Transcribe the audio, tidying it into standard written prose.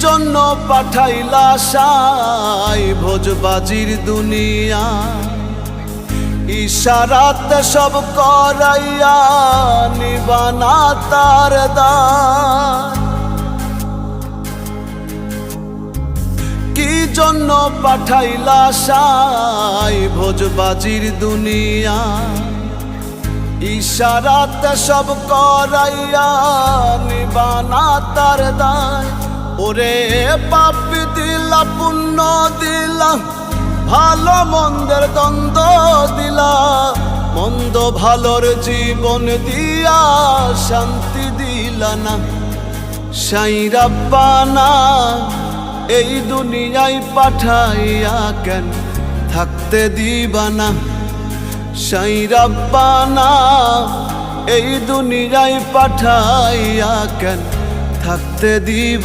জন্য পাঠাইলা সাই ভোজবাজির দুনিয়া ইশারাতে সব করাইয়া নিবানা তার দ্বার কি জন্য পাঠাইলা সাই ভোজবাজির দুনিয়া ইশারাতে সব করাইয়া নিবানা তার দায় ওরে পাপী দিলা পুণ্য দিলা ভালো মন্দের দ্বন্দ্ব দিলা মন্দ ভালোর জীবন দিয়া শান্তি দিলা না সাই রাব্বানা এই দুনিয়ায় পাঠাইয়া কেন থাকতে দিবা না সাই রাব্বানা এই দুনিয়ায় পাঠাইয়া কেন থাকতে দিবা